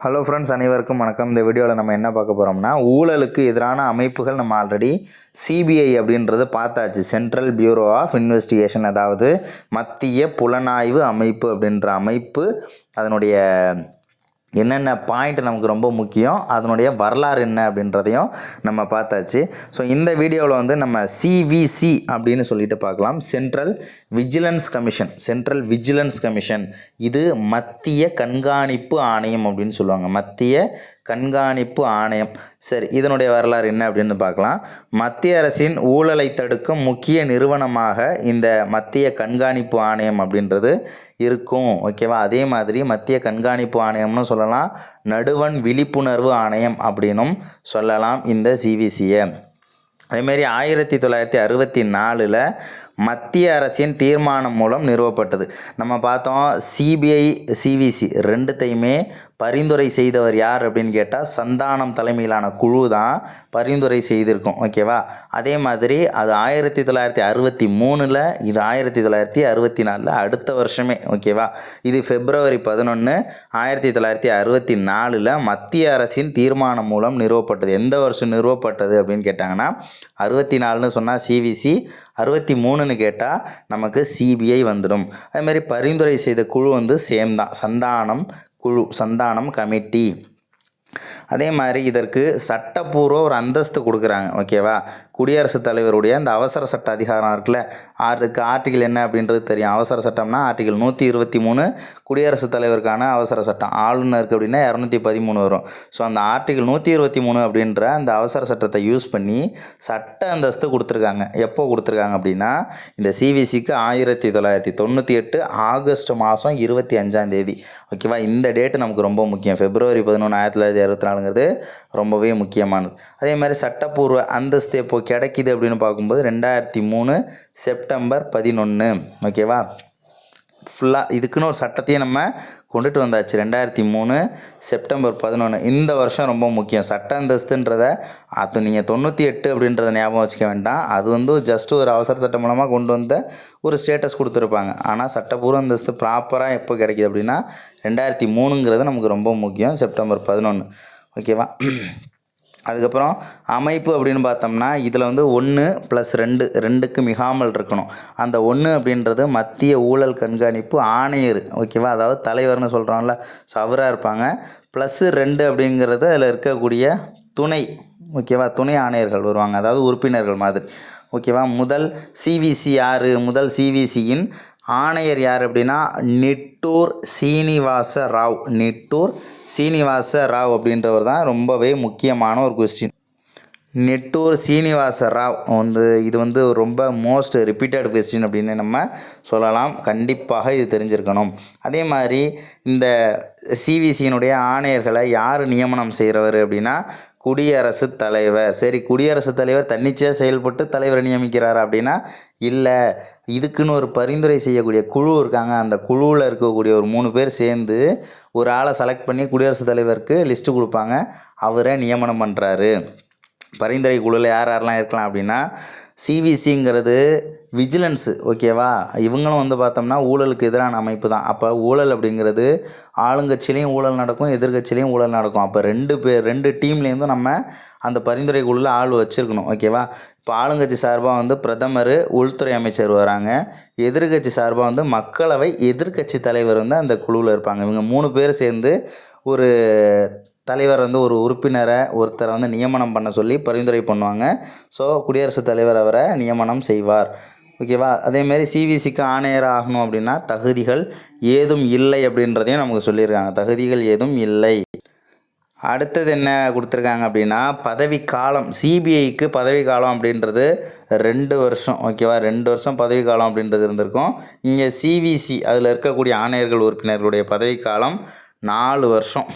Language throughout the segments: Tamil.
ஹலோ ஃப்ரெண்ட்ஸ், அனைவருக்கும் வணக்கம். இந்த வீடியோவில் நம்ம என்ன பார்க்க போகிறோம்னா, ஊழலுக்கு எதிரான அமைப்புகள் நம்ம ஆல்ரெடி சிபிஐ அப்படின்றது பார்த்தாச்சு. சென்ட்ரல் பியூரோ ஆஃப் இன்வெஸ்டிகேஷன், அதாவது மத்திய புலனாய்வு அமைப்பு அப்படின்ற அமைப்பு. அதனுடைய என்னென்ன பாயிண்ட் நமக்கு ரொம்ப முக்கியம், அதனுடைய வரலாறு என்ன அப்படின்றதையும் நம்ம பார்த்தாச்சு. ஸோ இந்த வீடியோவில் வந்து நம்ம சிவிசி அப்படின்னு சொல்லிட்டு பார்க்கலாம். Central vigilance commission. இது மத்திய கண்காணிப்பு ஆணையம் அப்படின்னு சொல்லுவாங்க. மத்திய கண்காணிப்பு ஆணையம். சரி, இதனுடைய வரலாறு என்ன அப்படின்னு பார்க்கலாம். மத்திய அரசின் ஊழலை தடுக்கும் முக்கிய நிறுவனமாக இந்த மத்திய கண்காணிப்பு ஆணையம் அப்படின்றது இருக்கும். ஓகேவா? அதே மாதிரி மத்திய கண்காணிப்பு ஆணையம்னு சொல்லலாம், நடுவண் விழிப்புணர்வு ஆணையம் அப்படின்னும் சொல்லலாம் இந்த சிவிசியை. அதேமாரி 1964 மத்திய அரசின் தீர்மானம் மூலம் நிறுவப்பட்டது. நம்ம பார்த்தோம், சிபிஐ சிவிசி ரெண்டுத்தையுமே பரிந்துரை செய்தவர் யார் அப்படின்னு கேட்டால் சந்தானம் தலைமையிலான குழு தான் பரிந்துரை செய்திருக்கோம். ஓகேவா? அதே மாதிரி அது 1963, இது 1964, அடுத்த வருஷமே. ஓகேவா? இது February 11, 1964 மத்திய அரசின் தீர்மானம் மூலம் நிறுவப்பட்டது. எந்த வருஷம் நிறுவப்பட்டது அப்படின்னு கேட்டாங்கன்னா 64ன்னு சொன்னால் சிவிசி, 63ன்னு கேட்டால் நமக்கு சிபிஐ வந்துடும். அதேமாதிரி பரிந்துரை செய்த குழு வந்து சேம் தான், சந்தானம் கமிட்டி. அதே மாதிரி இதற்கு சட்டப்பூர்வ ஒரு அந்தஸ்து கொடுக்குறாங்க. ஓகேவா? குடியரசுத் தலைவருடைய அந்த அவசர சட்ட அதிகாரம் இருக்குல்ல, அதுக்கு ஆர்டிகிள் என்ன அப்படின்றது தெரியும். அவசர சட்டம்னா ஆர்டிகிள் 123, குடியரசுத் தலைவருக்கான அவசர சட்டம். ஆளுநருக்கு அப்படின்னா 213 வரும். ஸோ அந்த ஆர்டிகிள் 123 அப்படின்ற அந்த அவசர சட்டத்தை யூஸ் பண்ணி சட்ட அந்தஸ்து கொடுத்துருக்காங்க. எப்போ கொடுத்துருக்காங்க அப்படின்னா, இந்த சிவிசிக்கு 1998 ஆகஸ்ட் மாதம் 25 ஓகேவா? இந்த டேட்டு நமக்கு ரொம்ப முக்கியம். February 11, 1964ங்கிறது ரொம்பவே முக்கியமானது. அதே மாதிரி சட்டப்பூர்வ அந்தஸ்து எப்போ கிடைக்கிது அப்படின்னு பார்க்கும்போது 2003 செப்டம்பர் 11. ஓகேவா? ஃபுல்லாக இதுக்குன்னு ஒரு சட்டத்தையே நம்ம கொண்டுட்டு வந்தாச்சு. 2003 செப்டம்பர் 11. இந்த வருஷம் ரொம்ப முக்கியம். சட்ட அந்தஸ்துன்றதை அது நீங்கள் 98 அப்படின்றத ஞாபகம் வச்சுக்க வேண்டாம். அது வந்து ஜஸ்ட் ஒரு அவசர சட்டம் மூலமாக கொண்டு வந்த ஒரு ஸ்டேட்டஸ் கொடுத்துருப்பாங்க. ஆனால் சட்டப்பூர்வ அந்தஸ்து ப்ராப்பராக எப்போ கிடைக்கிது அப்படின்னா 2003ங்கிறது நமக்கு ரொம்ப முக்கியம். செப்டம்பர் 11. ஓகேவா? அதுக்கப்புறம் அமைப்பு அப்படின்னு பார்த்தோம்னா இதில் வந்து 1+2 2க்கு மிகாமல் இருக்கணும். அந்த 1 அப்படின்றது மத்திய ஊழல் கண்காணிப்பு ஆணையர். ஓகேவா? அதாவது தலைவர்னு சொல்கிறோம்ல, ஸோ அவராக இருப்பாங்க. +2 அப்படிங்கிறது அதில் இருக்கக்கூடிய துணை. ஓகேவா? துணை ஆணையர்கள் வருவாங்க, அதாவது உறுப்பினர்கள் மாதிரி. ஓகேவா? முதல் சிவிசியின் ஆணையர் யார் அப்படின்னா நிட்டூர் சீனிவாச ராவ் அப்படின்றவர் தான். ரொம்பவே முக்கியமான ஒரு கொஸ்டின். நிட்டூர் சீனிவாச ராவ் வந்து இது வந்து ரொம்ப மோஸ்ட் ரிப்பீட்டட் கொஸ்டின் அப்படின்னு நம்ம சொல்லலாம். கண்டிப்பாக இது தெரிஞ்சிருக்கணும். அதே மாதிரி இந்த சிவிசியினுடைய ஆணையர்களை யார் நியமனம் செய்கிறவர் அப்படின்னா குடியரசுத் தலைவர். சரி, குடியரசுத் தலைவர் தன்னிச்சையாக செயல்பட்டு தலைவரை நியமிக்கிறார் அப்படின்னா இல்லை, இதுக்குன்னு ஒரு பரிந்துரை செய்யக்கூடிய குழு இருக்காங்க. அந்த குழுவில் இருக்கக்கூடிய ஒரு 3 பேர் சேர்ந்து ஒரு ஆளை செலக்ட் பண்ணி குடியரசுத் தலைவருக்கு லிஸ்ட்டு கொடுப்பாங்க. அவரை நியமனம் பண்ணுறாரு. பரிந்துரை குழுவில் யாரெல்லாம் இருக்கலாம் அப்படின்னா சிவிசிங்கிறது விஜிலன்ஸு. ஓகேவா? இவங்களும் வந்து பார்த்தோம்னா ஊழலுக்கு எதிரான அமைப்பு தான். அப்போ ஊழல் அப்படிங்கிறது ஆளுங்கட்சியிலையும் ஊழல் நடக்கும், எதிர்கட்சியிலையும் ஊழல் நடக்கும். அப்போ 2 டீம்லேருந்தும் நம்ம அந்த பரிந்துரை குழுவில் ஆள் வச்சுருக்கணும். ஓகேவா? இப்போ ஆளுங்கட்சி சார்பாக வந்து பிரதமர், உள்துறை அமைச்சர் வராங்க. எதிர்கட்சி சார்பாக வந்து மக்களவை எதிர்கட்சி தலைவர் வந்து அந்த குழுவில் இருப்பாங்க. இவங்க 3 பேர் சேர்ந்து ஒரு தலைவர் வந்து ஒரு உறுப்பினரை ஒருத்தரை வந்து நியமனம் பண்ண சொல்லி பரிந்துரை பண்ணுவாங்க. ஸோ குடியரசுத் தலைவர் அவரை நியமனம் செய்வார். ஓகேவா? அதேமாரி சிவிசிக்கு ஆணையர் ஆகணும் அப்படின்னா தகுதிகள் ஏதும் இல்லை அப்படின்றதையும் நமக்கு சொல்லியிருக்காங்க. தகுதிகள் ஏதும் இல்லை. அடுத்தது என்ன கொடுத்துருக்காங்க அப்படின்னா பதவிக்காலம். சிபிஐக்கு பதவிக்காலம் அப்படின்றது 2 வருஷம். ஓகேவா? 2 வருஷம் பதவிக்காலம் அப்படின்றது இருந்திருக்கும். இங்கே சிவிசி அதில் இருக்கக்கூடிய ஆணையர்கள் உறுப்பினர்களுடைய பதவிக்காலம் 4 வருஷம்.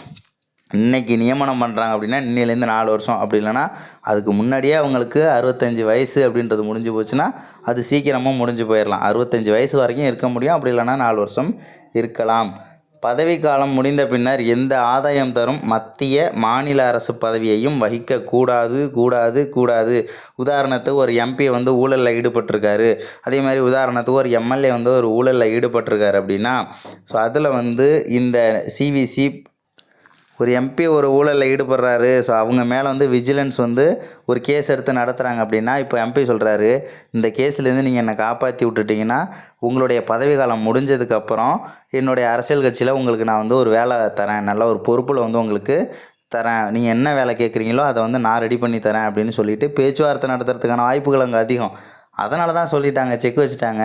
இன்றைக்கி நியமனம் பண்ணுறாங்க அப்படின்னா இன்னிலேருந்து 4 வருஷம். அப்படி இல்லைனா அதுக்கு முன்னாடியே அவங்களுக்கு 65 வயசு அப்படின்றது முடிஞ்சு போச்சுன்னா அது சீக்கிரமாக முடிஞ்சு போயிடலாம். 65 வயசு வரைக்கும் இருக்க முடியும். அப்படி இல்லைனா 4 வருஷம் இருக்கலாம். பதவிக்காலம் முடிந்த பின்னர் எந்த ஆதாயம் தரும் மத்திய மாநில அரசு பதவியையும் வகிக்க கூடாது. உதாரணத்துக்கு ஒரு எம்பி வந்து ஊழலில் ஈடுபட்டிருக்காரு. அதே மாதிரி உதாரணத்துக்கு ஒரு எம்எல்ஏ வந்து ஒரு ஊழலில் ஈடுபட்டிருக்காரு அப்படின்னா ஸோ அதில் வந்து இந்த சிவிசி ஒரு எம்பி ஒரு ஊழலில் ஈடுபடுறாரு. ஸோ அவங்க மேலே வந்து விஜிலன்ஸ் வந்து ஒரு கேஸ் எடுத்து நடத்துகிறாங்க அப்படின்னா, இப்போ எம்பி சொல்கிறாரு, இந்த கேஸ்லேருந்து நீங்கள் என்னை காப்பாற்றி விட்டுட்டிங்கன்னா உங்களுடைய பதவி காலம் முடிஞ்சதுக்கப்புறம் என்னுடைய அரசியல் கட்சியில் உங்களுக்கு நான் வந்து ஒரு வேலை தரேன், நல்ல ஒரு பொறுப்பில் வந்து உங்களுக்கு தரேன், நீங்கள் என்ன வேலை கேட்குறீங்களோ அதை வந்து நான் ரெடி பண்ணி தரேன் அப்படின்னு சொல்லிட்டு பேச்சுவார்த்தை நடத்துறதுக்கான வாய்ப்புகள் அங்கே அதிகம். அதனால தான் சொல்லிட்டாங்க, செக் வச்சுட்டாங்க.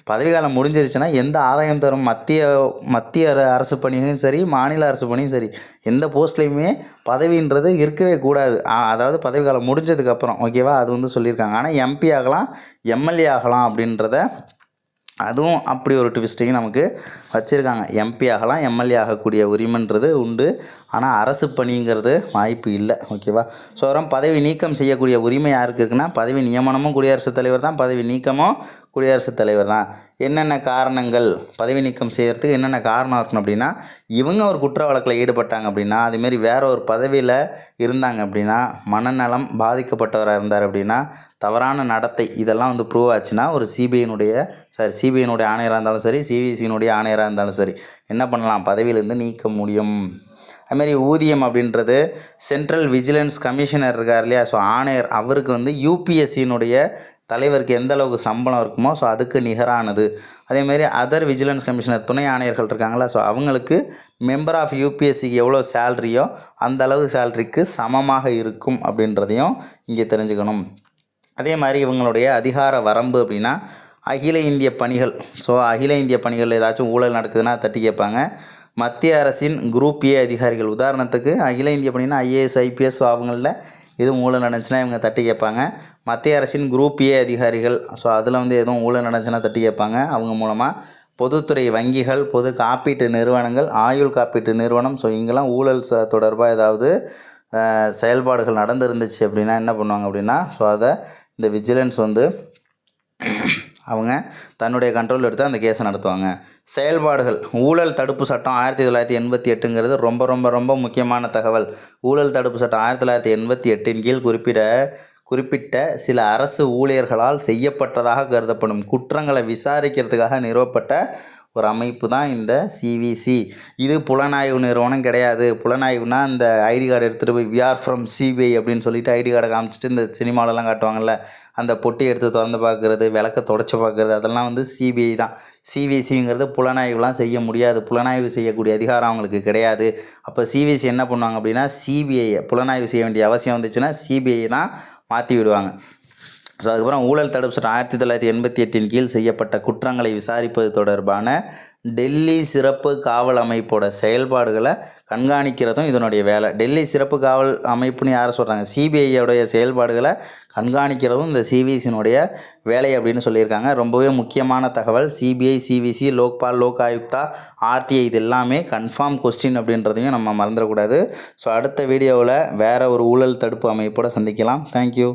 பதவிக்காலம் முடிஞ்சிருச்சுன்னா எந்த ஆதாயம் தரும் மத்திய அரசு பணியும் சரி, மாநில அரசு பணியும் சரி, எந்த போஸ்ட்லேயுமே பதவின்றது இருக்கவே கூடாது. அதாவது பதவிக்காலம் முடிஞ்சதுக்கப்புறம், ஓகேவா, அது வந்து சொல்லியிருக்காங்க. ஆனால் எம்பி ஆகலாம், எம்எல்ஏ ஆகலாம் அப்படின்றத, அதுவும் அப்படி ஒரு ட்விஸ்ட்டையும் நமக்கு வச்சுருக்காங்க. எம்பி ஆகலாம், எம்எல்ஏ ஆகக்கூடிய உரிமைன்றது உண்டு. ஆனால் அரசு பணிங்கிறது வாய்ப்பு இல்லை, ஓகேவா. ஸோ அப்புறம் பதவி நீக்கம் செய்யக்கூடிய உரிமை யாருக்கு இருக்குன்னா, பதவி நியமனமும் குடியரசுத் தலைவர் தான், பதவி நீக்கமும் குடியரசுத் தலைவர் தான். என்னென்ன காரணங்கள் பதவி நீக்கம் செய்கிறதுக்கு என்னென்ன காரணம் இருக்கணும் அப்படின்னா, இவங்க ஒரு குற்ற வழக்கில் ஈடுபட்டாங்க அப்படின்னா, அதுமாரி வேற ஒரு பதவியில் இருந்தாங்க அப்படின்னா, மனநலம் பாதிக்கப்பட்டவராக இருந்தார் அப்படின்னா, தவறான நடத்தை இதெல்லாம் வந்து ப்ரூவ் ஆச்சுன்னா, ஒரு சிபிஐனுடைய ஆணையராக இருந்தாலும் சரி, சிவிசியினுடைய ஆணையராக இருந்தாலும் சரி, என்ன பண்ணலாம், பதவியிலேருந்து நீக்க முடியும். அதுமாரி ஊதியம் அப்படின்றது சென்ட்ரல் விஜிலன்ஸ் கமிஷனர் இருக்கார் இல்லையா, ஸோ ஆணையர், அவருக்கு வந்து யூபிஎஸ்சியினுடைய தலைவருக்கு எந்த அளவுக்கு சம்பளம் இருக்குமோ ஸோ அதுக்கு நிகரானது. அதேமாரி அதர் விஜிலன்ஸ் கமிஷனர் துணை ஆணையர்கள் இருக்காங்களா, ஸோ அவங்களுக்கு மெம்பர் ஆஃப் யூபிஎஸ்சிக்கு எவ்வளோ சேல்ரியோ அந்த அளவு சேல்ரிக்கு சமமாக இருக்கும் அப்படின்றதையும் இங்கே தெரிஞ்சுக்கணும். அதே மாதிரி இவங்களுடைய அதிகார வரம்பு அப்படின்னா, அகில இந்திய பணிகள். ஸோ அகில இந்திய பணிகள் ஏதாச்சும் ஊழல் நடக்குதுன்னா தட்டி கேட்பாங்க. மத்திய அரசின் குரூப் ஏ அதிகாரிகள், உதாரணத்துக்கு அகில இந்திய பணினா ஐஏஎஸ் ஐபிஎஸ், ஸோ அவங்களில் எதுவும் ஊழல் நடந்துச்சுன்னா இவங்க தட்டி கேட்பாங்க. மத்திய அரசின் குரூப் ஏ அதிகாரிகள், ஸோ அதில் வந்து எதுவும் ஊழல் நடந்துச்சுன்னா தட்டி கேட்பாங்க. அவங்க மூலமாக பொதுத்துறை வங்கிகள், பொது காப்பீட்டு நிறுவனங்கள், ஆயுள் காப்பீட்டு நிறுவனம், ஸோ இங்கெல்லாம் ஊழல் தொடர்பாக ஏதாவது செயல்பாடுகள் நடந்துருந்துச்சு அப்படின்னா என்ன பண்ணுவாங்க அப்படின்னா, ஸோ அதை இந்த விஜிலன்ஸ் வந்து அவங்க தன்னுடைய கண்ட்ரோல் எடுத்து அந்த கேஸை நடத்துவாங்க. செயல்பாடுகள், ஊழல் தடுப்பு சட்டம் 1988ங்கிறது ரொம்ப ரொம்ப ரொம்ப முக்கியமான தகவல். ஊழல் தடுப்பு சட்டம் 1988 கீழ் குறிப்பிட்ட சில அரசு ஊழியர்களால் செய்யப்பட்டதாக கருதப்படும் குற்றங்களை விசாரிக்கிறதுக்காக நிறுவப்பட்ட ஒரு அமைப்பு தான் இந்த சிவிசி. இது புலனாய்வு நிறுவனம் கிடையாது. புலனாய்வுனா இந்த ஐடி கார்டு எடுத்துகிட்டு போய் வி ஆர் ஃப்ரம் சிபிஐ அப்படின்னு சொல்லிட்டு ஐடி கார்டை காமிச்சிட்டு இந்த சினிமாலெலாம் காட்டுவாங்கள்ல, அந்த பொட்டி எடுத்து திறந்து பார்க்குறது, விளக்க தொடச்சி பார்க்குறது, அதெல்லாம் வந்து சிபிஐ தான். சிவிசிங்கிறது புலனாய்வுலாம் செய்ய முடியாது, புலனாய்வு செய்யக்கூடிய அதிகாரம் அவங்களுக்கு கிடையாது. அப்போ சிவிசி என்ன பண்ணுவாங்க அப்படின்னா, சிபிஐயை புலனாய்வு செய்ய வேண்டிய அவசியம் வந்துச்சுன்னா சிபிஐ தான் மாற்றி விடுவாங்க. ஸோ அதுக்கப்புறம் ஊழல் தடுப்பு சட்டம் 1988 கீழ் செய்யப்பட்ட குற்றங்களை விசாரிப்பது தொடர்பான டெல்லி சிறப்பு காவல் அமைப்போட செயல்பாடுகளை கண்காணிக்கிறதும் இதனுடைய வேலை. டெல்லி சிறப்பு காவல் அமைப்புன்னு யாரை சொல்கிறாங்க, சிபிஐயோடைய செயல்பாடுகளை கண்காணிக்கிறதும் இந்த சிவிசியினுடைய வேலை அப்படின்னு சொல்லியிருக்காங்க. ரொம்பவே முக்கியமான தகவல். CBI, CVC, Lokpal, Lok Ayukta, RTI இது எல்லாமே கன்ஃபார்ம் கொஸ்டின் அப்படின்றதையும் நம்ம மறந்துடக்கூடாது. ஸோ அடுத்த வீடியோவில் வேறு ஒரு ஊழல் தடுப்பு அமைப்போடு சந்திக்கலாம். தேங்க்யூ.